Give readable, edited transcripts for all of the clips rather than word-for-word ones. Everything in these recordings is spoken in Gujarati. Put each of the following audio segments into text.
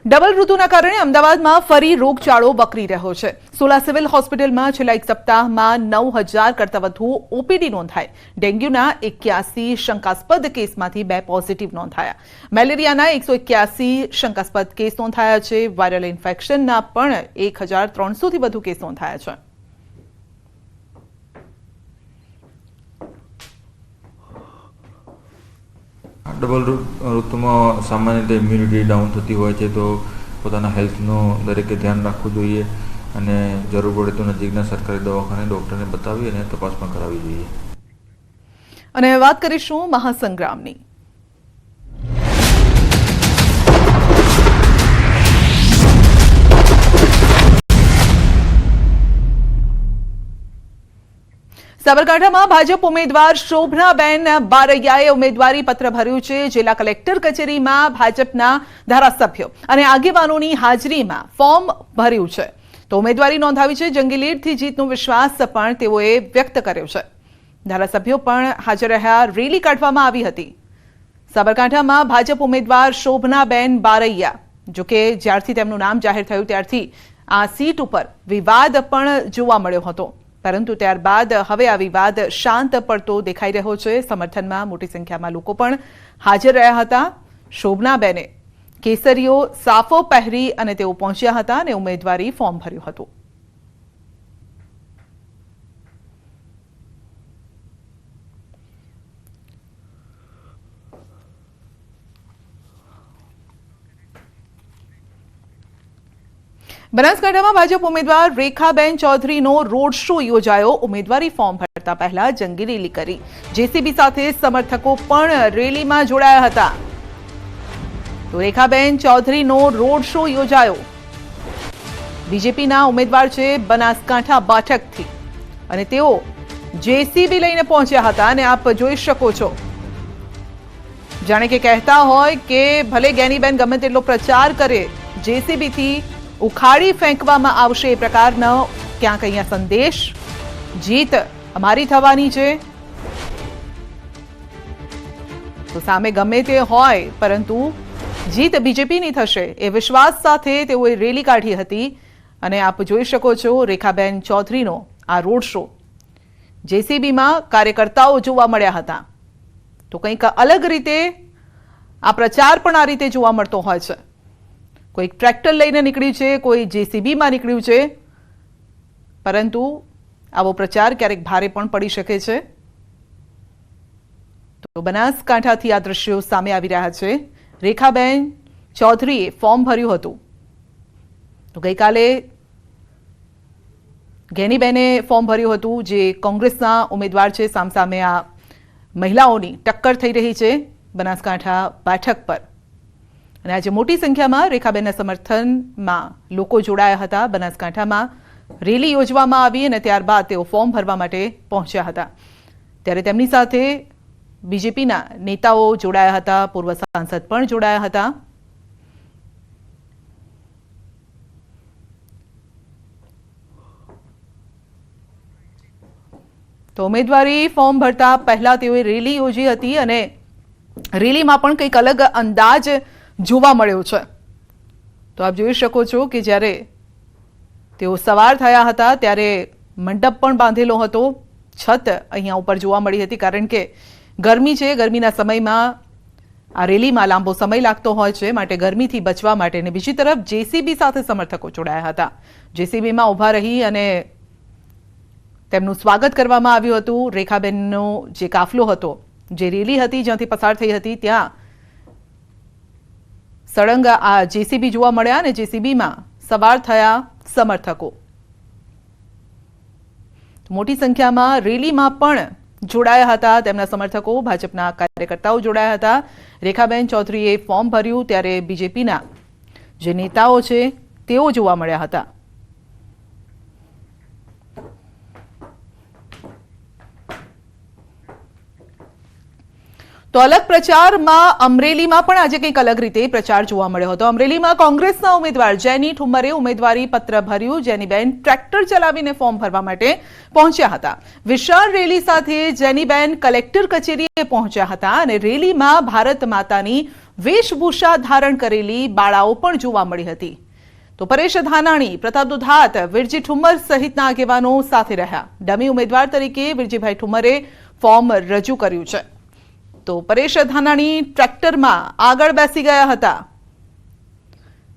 ડબલ ઋતુના કારણે અમદાવાદમાં ફરી રોગચાળો વકરી રહ્યો છે। સોલા સિવિલ હોસ્પિટલમાં છેલ્લા એક સપ્તાહમાં 9000 કરતાં વધુ ઓપીડી નોંધાઈ। ડેન્ગ્યુના 81 શંકાસ્પદ કેસમાંથી 2 પોઝિટિવ નોંધાયા। મેલેરિયાના 181 શંકાસ્પદ કેસ નોંધાયા છે। વાયરલ ઇન્ફેક્શનના પણ 1300થી વધુ કેસ નોંધાયા છે। डबल ऋतुમાં सामान्य રીતે ઇમ્યુનિટી ડાઉન થતી હોય છે, તો પોતાના હેલ્થનું દરેકે ધ્યાન રાખવું જોઈએ અને જરૂર પડે તો નજીકના સરકારી દવાખાને ડૉક્ટરને બતાવી અને તપાસ પણ કરાવવી જોઈએ। અને વાત કરીશું મહાસંગ્રામની। સાબરકાંઠામાં ભાજપ ઉમેદવાર શોભનાબેન બારૈયાએ ઉમેદવારી પત્ર ભર્યું છે। જિલ્લા કલેક્ટર કચેરીમાં ભાજપના ધારાસભ્યો અને આગેવાનોની હાજરીમાં ફોર્મ ભર્યું છે, તો ઉમેદવારી નોંધાવી છે। જંગી લીડથી જીતનો વિશ્વાસ પણ તેઓએ વ્યક્ત કર્યો છે। ધારાસભ્યો પણ હાજર રહ્યા। રેલી કાઢવામાં આવી હતી। સાબરકાંઠામાં ભાજપ ઉમેદવાર શોભનાબેન બારૈયા, જોકે જ્યારથી તેમનું નામ જાહેર થયું ત્યારથી આ સીટ ઉપર વિવાદ પણ જોવા મળ્યો હતો, પરંતુ ત્યારબાદ હવે આ વિવાદ શાંત પડતો દેખાઈ રહ્યો છે। સમર્થનમાં મોટી સંખ્યામાં લોકો પણ હાજર રહ્યા હતા। શોભનાબેને કેસરીઓ સાફો પહેરી અને તેઓ પહોંચ્યા હતા અને ઉમેદવારી ફોર્મ ભર્યું હતું। બનાસકાંઠામાં ભાજપ ઉમેદવાર રેખાબેન ચૌધરીનો રોડ શો યોજાયો। ઉમેદવારી ફોર્મ ભરતા પહેલા જંગી રેલી કરી। જેસીબી સાથે સમર્થકો પણ રેલીમાં જોડાયા હતા। તો રેખાબેન ચૌધરીનો રોડ શો યોજાયો। બીજેપીના ઉમેદવાર છે બનાસકાંઠા બેઠકથી અને તેઓ જેસીબી લઈને પહોંચ્યા હતા અને આપ જોઈ શકો છો, જાણે કે કહેતા હોય કે ભલે જ્ઞાનીબેન ગમે તેટલો પ્રચાર કરે, જેસીબીથી ઉખાડી ફેંકવામાં આવશે એ પ્રકારનો ક્યાંક અહીંયા સંદેશ। જીત અમારી થવાની છે, તો સામે ગમે તે હોય પરંતુ જીત બીજેપીની થશે એ વિશ્વાસ સાથે તેઓએ રેલી કાઢી હતી અને આપ જોઈ શકો છો રેખાબેન ચૌધરીનો આ રોડ શો। જેસીબીમાં કાર્યકર્તાઓ જોવા મળ્યા હતા, તો કંઈક અલગ રીતે આ પ્રચાર પણ આ રીતે જોવા મળતો હોય છે। કોઈ ટ્રેક્ટર લઈને નીકળ્યું છે, કોઈ જેસીબીમાં નીકળ્યું છે, પરંતુ આવો પ્રચાર ક્યારેક ભારે પણ પડી શકે છે। તો બનાસકાંઠાથી આ દ્રશ્યો સામે આવી રહ્યા છે। રેખાબેન ચૌધરીએ ફોર્મ ભર્યું હતું, તો ગઈકાલે જ્ઞાનીબેને ફોર્મ ભર્યું હતું, જે કોંગ્રેસના ઉમેદવાર છે। સામસામે આ મહિલાઓની ટક્કર થઈ રહી છે બનાસકાંઠા બેઠક પર અને આજે મોટી સંખ્યામાં રેખાબેનના સમર્થનમાં લોકો જોડાયા હતા। બનાસકાંઠામાં રેલી યોજવામાં આવી અને ત્યારબાદ તેઓ ફોર્મ ભરવા માટે પહોંચ્યા હતા, ત્યારે તેમની સાથે બીજેપીના નેતાઓ જોડાયા હતા, પૂર્વ સાંસદ પણ જોડાયા હતા। તો ઉમેદવારી ફોર્મ ભરતા પહેલા તેઓએ રેલી યોજી હતી અને રેલીમાં પણ કંઈક અલગ અંદાજ જોવા મળ્યો છે। તો આપ જોઈ શકો છો કે જ્યારે તેઓ સવાર થયા હતા ત્યારે મંડપ પણ બાંધેલો હતો, છત અહીંયા ઉપર જોવા મળી હતી, કારણ કે ગરમી છે। ગરમીના સમયમાં આ રેલીમાં લાંબો સમય લાગતો હોય છે, માટે ગરમીથી બચવા માટે અને બીજી તરફ જેસીબી સાથે સમર્થકો જોડાયા હતા। જેસીબીમાં ઊભા રહી અને તેમનું સ્વાગત કરવામાં આવ્યું હતું। રેખાબેનનો જે કાફલો હતો, જે રેલી હતી જ્યાંથી પસાર થઈ હતી, ત્યાં સળંગ આ જેસીબી જોવા મળ્યા અને જેસીબીમાં સવાર થયા સમર્થકો। મોટી સંખ્યામાં રેલીમાં પણ જોડાયા હતા તેમના સમર્થકો, ભાજપના કાર્યકર્તાઓ જોડાયા હતા। રેખાબેન ચૌધરીએ ફોર્મ ભર્યું ત્યારે બીજેપીના જે નેતાઓ છે તેઓ જોવા મળ્યા હતા। તો અલગ પ્રચારમાં અમરેલીમાં પણ આજે કંઈક અલગ રીતે પ્રચાર જોવા મળ્યો હતો। અમરેલીમાં કોંગ્રેસના ઉમેદવાર જેની ઠુમ્મરે ઉમેદવારી પત્ર ભર્યું। જેનીબેન ટ્રેક્ટર ચલાવીને ફોર્મ ભરવા માટે પહોંચ્યા હતા। વિશાળ રેલી સાથે જેનીબેન કલેક્ટર કચેરીએ પહોંચ્યા હતા અને રેલીમાં ભારત માતાની વેશભૂષા ધારણ કરેલી બાળાઓ પણ જોવા મળી હતી. તો પરેશ ધાનાણી, પ્રતાપ દુધાત, વિરજી ઠુમ્મર સહિતના આગેવાનો સાથે રહ્યા. ડમી ઉમેદવાર તરીકે વિરજીભાઈ ઠુમ્મરે ફોર્મ રજૂ કર્યું છે. તો પરેશ ધાનાણી ટ્રેક્ટરમાં આગળ બેસી ગયા હતા.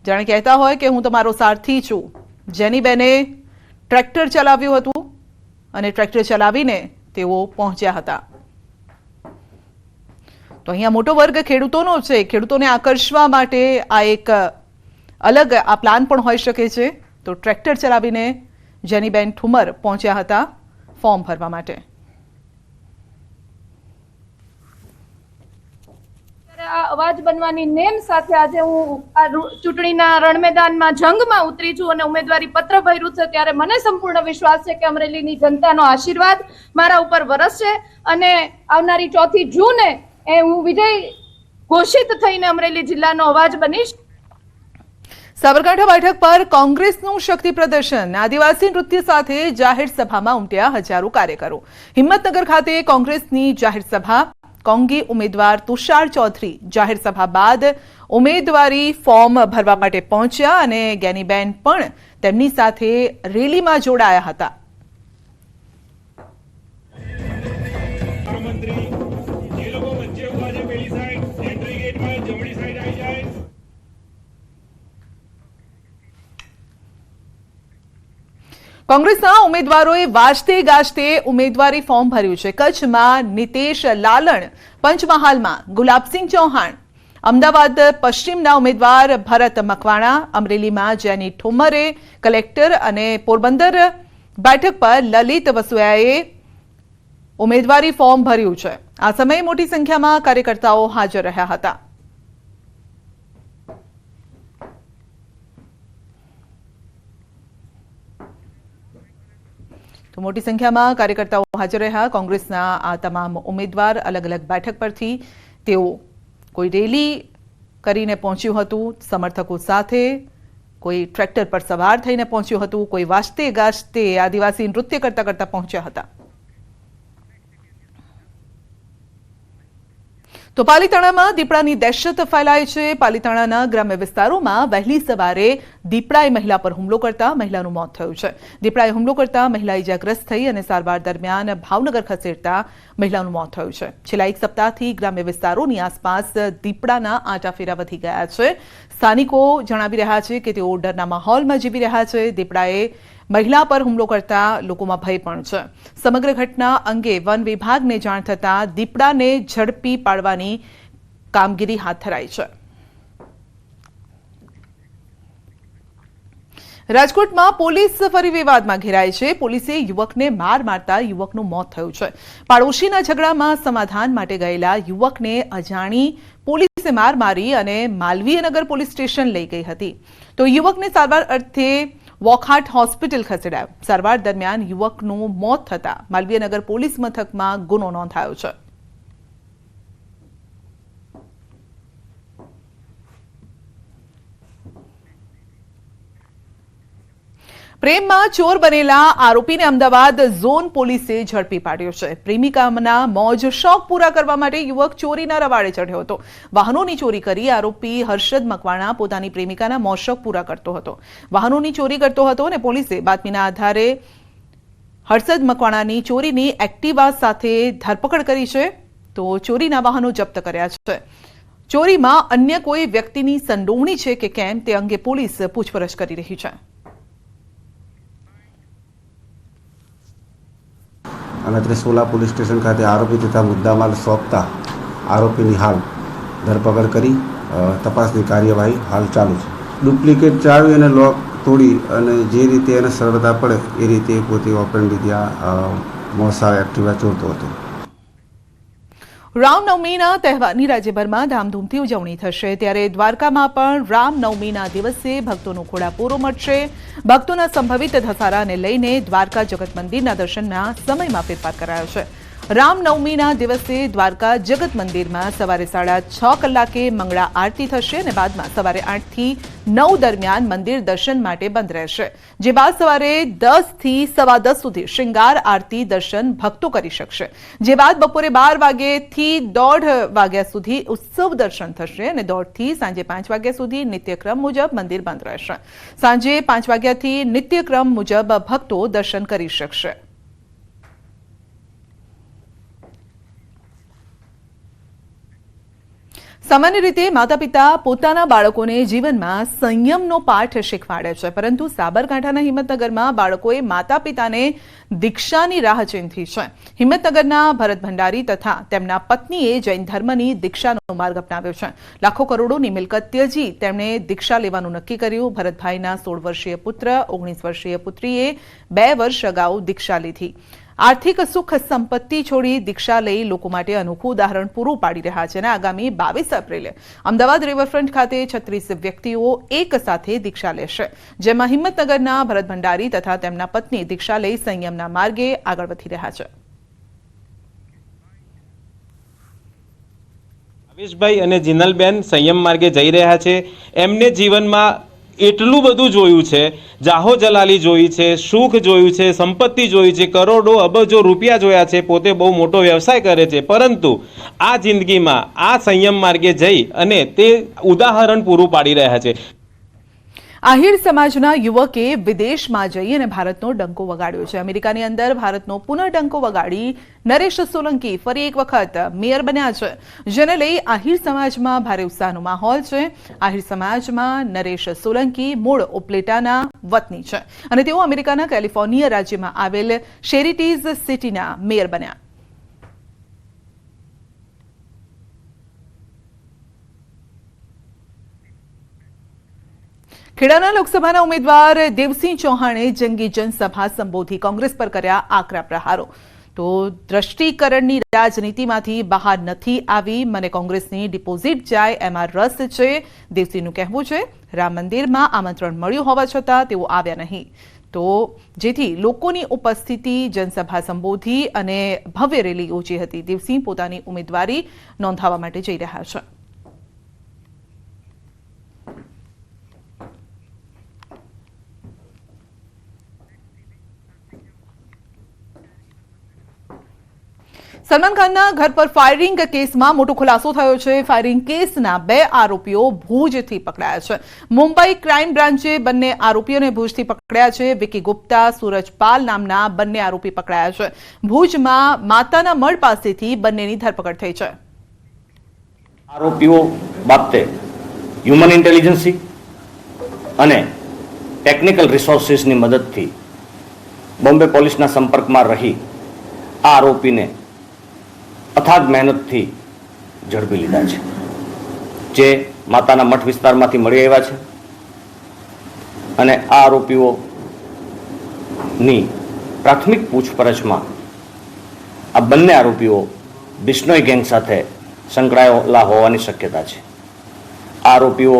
જાણે કહેતા હોય કે હું તમારો સારથી છું. જેનીબેને ટ્રેક્ટર ચલાવ્યું હતું અને ટ્રેક્ટર ચલાવીને તેઓ પહોંચ્યા હતા. તો અહીંયા મોટો વર્ગ ખેડૂતોનો છે. ખેડૂતોને આકર્ષવા માટે આ એક અલગ આ પ્લાન પણ હોઈ શકે છે. તો ટ્રેક્ટર ચલાવીને જેનીબેન ઠુમ્મર પહોંચ્યા હતા ફોર્મ ભરવા માટે. આ અવાજ બનવાની નેમ સાથે આજે હું આ ચૂંટણીના રણમેદાનમાં જંગમાં ઉતરી છું અને ઉમેદવારી પત્ર ભર્યું છે. ત્યારે મને સંપૂર્ણ વિશ્વાસ છે કે અમરેલીની જનતાનો આશીર્વાદ મારા ઉપર વરસશે અને આવનારી 4 જૂને હું વિજય ઘોષિત થઈને અમરેલી જિલ્લાનો અવાજ બનીશ. સાબરકાંઠા બેઠક પર કોંગ્રેસનું શક્તિ પ્રદર્શન. આદિવાસી નૃત્ય સાથે જાહેર સભામાં ઉમટ્યા હજારો કાર્યકરો. હિંમતનગર ખાતે કોંગ્રેસની જાહેર સભા. કોંગી ઉમેદવાર તુષાર ચૌધરી જાહેર સભા બાદ ઉમેદવારી ફોર્મ ભરવા માટે પહોંચ્યા અને જ્ઞાનીબેન પણ તેમની સાથે રેલીમાં જોડાયા હતા. કોંગ્રેસના ઉમેદવારોએ વાજતે ગાજતે ઉમેદવારી ફોર્મ ભર્યું છે. કચ્છમાં નિતેશ લાલણ, પંચમહાલમાં ગુલાબસિંહ ચૌહાણ, અમદાવાદ પશ્ચિમના ઉમેદવાર ભરત મકવાણા, અમરેલીમાં જેની ઠુમ્મરે, કલેક્ટર અને પોરબંદર બેઠક પર લલિત વસુયાએ ઉમેદવારી ફોર્મ ભર્યું છે. આ સમયે મોટી સંખ્યામાં કાર્યકર્તાઓ હાજર રહ્યા હતા. તો મોટી સંખ્યામાં કાર્યકર્તાઓ હાજર રહ્યા. કોંગ્રેસના આ તમામ ઉમેદવાર અલગ અલગ બેઠક પરથી તેઓ કોઈ રેલી કરીને પહોંચ્યું હતું સમર્થકો સાથે, કોઈ ટ્રેક્ટર પર સવાર થઈને પહોંચ્યું હતું, કોઈ વાજતે ગાજતે આદિવાસી નૃત્ય કરતા કરતા પહોંચ્યા હતા. તો પાલીતાણામાં દીપડાની દહેશત ફેલાય છે. પાલીતાણાના ગ્રામ્ય વિસ્તારોમાં વહેલી સવારે દીપડાએ મહિલા પર હુમલો કરતા મહિલાનું મોત થયું છે. દીપડાએ હુમલો કરતા મહિલા ઇજાગ્રસ્ત થઈ અને સારવાર દરમિયાન ભાવનગર ખસેડતા મહિલાનું મોત થયું છે. છેલ્લા એક સપ્તાહથી ગ્રામ્ય વિસ્તારોની આસપાસ દીપડાના આંટાફેરા વધી ગયા છે. સ્થાનિકો જણાવી રહ્યા છે કે તેઓ ડરના માહોલમાં જીવી રહ્યા છે. દીપડાએ મહિલા પર હુમલો કરતા લોકોમાં ભય પણ છે. સમગ્ર ઘટના અંગે વન વિભાગને જાણ થતાં દીપડાને ઝડપી પાડવાની કામગીરી હાથ ધરાઈ છે. રાજકોટમાં પોલીસ ફરી વિવાદમાં ઘેરાઈ છે. પોલીસે યુવકને માર મારતા યુવકનું મોત થયું છે. પાડોશીના ઝઘડામાં સમાધાન માટે ગયેલા યુવકને અજાણી પોલીસે માર મારી અને માલવીયનગર પોલીસ સ્ટેશન લઈ ગઈ હતી. તો યુવકને સારવાર અર્થે વોકહાર્ટ હોસ્પિટલ ખસેડાયો. સારવાર દરમિયાન યુવકનું મોત થતાં માલવીયનગર પોલીસ મથકમાં ગુનો નોંધાયો છે. પ્રેમમાં ચોર બનેલા આરોપીને અમદાવાદ ઝોન પોલીસે ઝડપી પાડ્યો છે. પ્રેમિકાના મોજ શોખ પૂરા કરવા માટે યુવક ચોરીના રવાડે ચઢ્યો હતો. વાહનોની ચોરી કરી આરોપી હર્ષદ મકવાણા પોતાની પ્રેમિકાના મોજ શોખ પૂરા કરતો હતો. વાહનોની ચોરી કરતો હતો અને પોલીસે બાતમીના આધારે હર્ષદ મકવાણાની ચોરીની એક્ટિવા સાથે ધરપકડ કરી છે. તો ચોરીના વાહનો જપ્ત કર્યા છે. ચોરીમાં અન્ય કોઈ વ્યક્તિની સંડોવણી છે કે કેમ તે અંગે પોલીસ પૂછપરછ કરી રહી છે. અને ત્રિશુલા પોલીસ સ્ટેશન ખાતે આરોપી તથા મુદ્દામાલ સોંપતા આરોપીની હાલ ધરપકડ કરી તપાસની કાર્યવાહી હાલ ચાલુ છે. ડુપ્લિકેટ ચાવી અને લોક તોડી અને જે રીતે એને સરળતા પડે એ રીતે પોતે ઓપરેન્ડી ત્યાં મોસાળ એક્ટિવા ચોરતો હતો. રામનવમીના તહેવારની રાજ્યભરમાં ધામધૂમથી ઉજવણી થશે. ત્યારે દ્વારકામાં પણ રામનવમીના દિવસે ભક્તોનો ઘોડાપૂરો મળશે. ભક્તોના સંભવિત ધસારાને લઈને દ્વારકા જગત મંદિરના દર્શનના સમયમાં ફેરફાર કરાયો છે. રામનવમીના દિવસે દ્વારકા જગત મંદિરમાં સવારે 6:30 કલાકે મંગળા આરતી થશે અને બાદમાં સવારે 8 થી 9 દરમિયાન મંદિર દર્શન માટે બંધ રહેશે, જે બાદ સવારે 10 થી 10:15 સુધી શ્રૃંગાર આરતી દર્શન ભક્તો કરી શકશે, જે બાદ બપોરે 12 વાગ્યાથી 1:30 વાગ્યા સુધી ઉત્સવ દર્શન થશે અને 1:30 થી સાંજે 5 વાગ્યા સુધી નિત્યક્રમ મુજબ મંદિર બંધ રહેશે. સાંજે 5 વાગ્યાથી નિત્યક્રમ મુજબ ભક્તો દર્શન કરી શકશે. સામાન્ય રીતે માતા પિતા પોતાના બાળકોને જીવનમાં સંયમનો પાઠ શીખવાડે છે, પરંતુ સાબરકાંઠાના હિંમતનગરમાં બાળકોએ માતા પિતાને દીક્ષાની રાહ ચીંધી છે. હિંમતનગરના ભરત ભંડારી તથા તેમના પત્નીએ જૈન ધર્મની દીક્ષાનો માર્ગ અપનાવ્યો છે. લાખો કરોડોની મિલકત ત્યજી તેમણે દીક્ષા લેવાનું નક્કી કર્યું. ભરતભાઈના 16 વર્ષીય પુત્ર 19 વર્ષીય પુત્રીએ 2 વર્ષ અગાઉ દીક્ષા લીધી. આર્થિક સુખ સંપત્તિ છોડી દીક્ષા લઈ લોકો માટે અનોખું ઉદાહરણ પૂરું પાડી રહ્યા છે અને આગામી 22 એપ્રિલે અમદાવાદ રિવરફ્રન્ટ ખાતે 36 વ્યક્તિઓ એક સાથે દીક્ષા લેશે, જેમાં હિંમતનગરના ભરત ભંડારી તથા તેમના પત્ની દીક્ષા લઈ સંયમના માર્ગે આગળ વધી રહ્યા છે. ભાવેશભાઈ અને જીનલબેન સંયમ માર્ગે જઈ રહ્યા છે. એમને જીવનમાં એટલું બધું જોયું છે, જાહો જલાલી જોઈ છે, સુખ જોયું છે, સંપત્તિ જોઈ છે, કરોડો અબજો રૂપિયા જોયા છે, પોતે બહુ મોટો વ્યવસાય કરે છે, પરંતુ આ જિંદગીમાં આ સંયમ માર્ગે જઈ અને તે ઉદાહરણ પૂરું પાડી રહ્યા છે. આહિર સમાજના યુવકે વિદેશમાં જઈ અને ભારતનો ડંકો વગાડ્યો છે. અમેરિકાની અંદર ભારતનો પુનઃ ડંકો વગાડી નરેશ સોલંકી ફરી એક વખત મેયર બન્યા છે, જેને લઈ આહિર સમાજમાં ભારે ઉત્સાહનો માહોલ છે. આહિર સમાજમાં નરેશ સોલંકી મૂળ ઉપલેટાના વતની છે અને તેઓ અમેરિકાના કેલિફોર્નિયા રાજ્યમાં આવેલ શેરિટીઝ સિટીના મેયર બન્યા. ખેડાના લોકસભાના ઉમેદવાર દેવસિંહ ચૌહાણે જંગી જનસભા સંબોધી કોંગ્રેસ પર કર્યા આકરા પ્રહારો. તો દ્રષ્ટિકરણની રાજનીતિમાંથી બહાર નથી આવી, મને કોંગ્રેસની ડિપોઝિટ જાય એમાં રસ છે. દેવસિંહનું કહેવું છે, રામ મંદિરમાં આમંત્રણ મળ્યું હોવા છતાં તેઓ આવ્યા નહીં, તો જેથી લોકોની ઉપસ્થિતિ જનસભા સંબોધી અને ભવ્ય રેલી યોજી હતી. દેવસિંહ પોતાની ઉમેદવારી નોંધાવવા માટે જઈ રહ્યા છે. સલમાન ખાનના ઘર પર ફાયરિંગ કેસમાં મોટો ખુલાસો થયો છે. ફાયરિંગ કેસના 2 આરોપીઓ ભુજથી પકડાયા છે. મુંબઈ ક્રાઇમ બ્રાન્ચે બંને આરોપીઓને ભુજથી પકડ્યા છે. વિકી ગુપ્તા, સૂરજ પાલ નામના બંને આરોપી પકડાયા છે. ભુજમાં માતાના મઢ પાસેથી બંનેની ધરપકડ થઈ છે. આરોપીઓ બાબતે હ્યુમન ઇન્ટેલિજન્સી અને ટેકનિકલ રિસોર્સિસની મદદથી બોમ્બે પોલીસના સંપર્કમાં રહી આ આરોપીને અથાગ મહેનતથી ઝડપી લીધા છે, જે માતાના મઠ વિસ્તારમાંથી મળી આવ્યા છે. અને આ આરોપીઓની પ્રાથમિક પૂછપરછમાં આ બંને આરોપીઓ બિશ્નોઈ ગેંગ સાથે સંકળાયેલા હોવાની શક્યતા છે. આ આરોપીઓ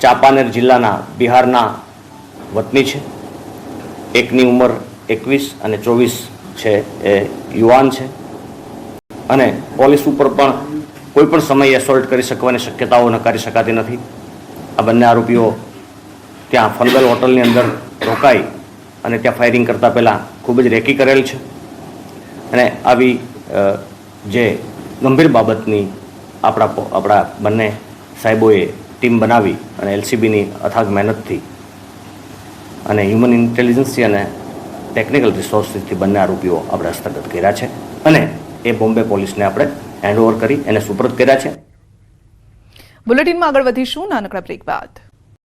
ચાંપાનેર જિલ્લાના બિહારના વતની છે. એકની ઉંમર 21 અને 24 છે, એ યુવાન છે અને પોલીસ ઉપર પણ કોઈ પણ સમયે એસોલ્ટ કરી શકવાની શક્યતાઓ નકારી શકાતી નથી. આ બંને આરોપીઓ ત્યાં ફનગલ હોટલની અંદર રોકાઈ અને ત્યાં ફાયરિંગ કરતા પહેલાં ખૂબ જ રેકી કરેલ છે અને આવી જે ગંભીર બાબતની આપણા બંને સાહેબોએ ટીમ બનાવી અને એલસીબીની અથાગ મહેનતથી અને હ્યુમન ઇન્ટેલિજન્સી અને ટેકનિકલ રિસોર્સિસથી બંને આરોપીઓ આપણે હસ્તગત કર્યા છે અને એ બોમ્બે પોલીસને આપણે હેન્ડઓવર કરી એને સુપરત કર્યા છે. બુલેટિનમાં આગળ વધીશું નાનકડા બ્રેક બાદ.